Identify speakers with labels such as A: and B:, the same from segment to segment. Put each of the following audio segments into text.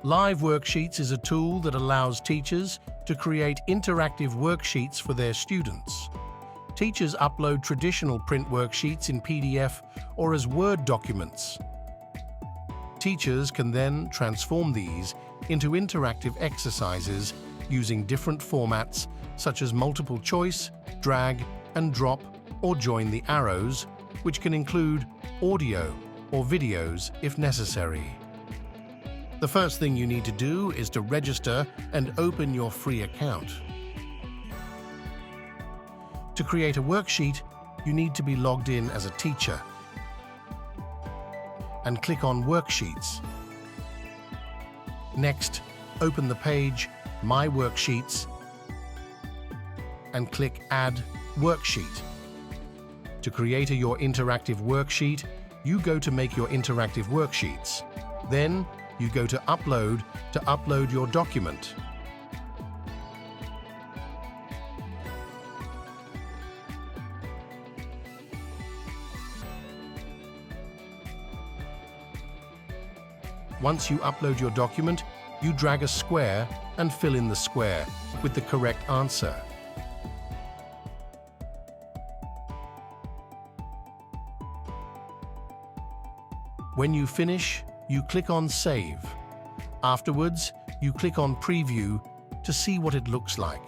A: Liveworksheets is a tool that allows teachers to create interactive worksheets for their students. Teachers upload traditional print worksheets in PDF or as Word documents. Teachers can then transform these into interactive exercises using different formats such as multiple choice, drag and drop, or join the arrows, which can include audio or videos if necessary. The first thing you need to do is to register and open your free account. To create a worksheet, you need to be logged in as a teacher and click on Worksheets. Next, open the page My Worksheets and click Add Worksheet. To create your interactive worksheet, you go to Make Your Interactive Worksheets. Then, you go to upload your document. Once you upload your document, you drag a square and fill in the square with the correct answer. When you finish, you click on Save. Afterwards, you click on Preview to see what it looks like.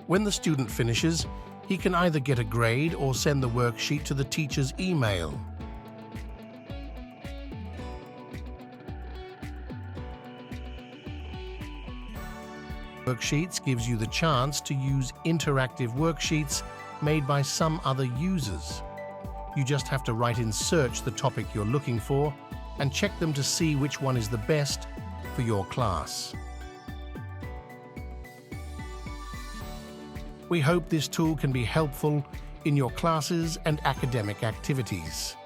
A: When the student finishes, he can either get a grade or send the worksheet to the teacher's email. Worksheets gives you the chance to use interactive worksheets made by some other users. You just have to write in search the topic you're looking for and check them to see which one is the best for your class. We hope this tool can be helpful in your classes and academic activities.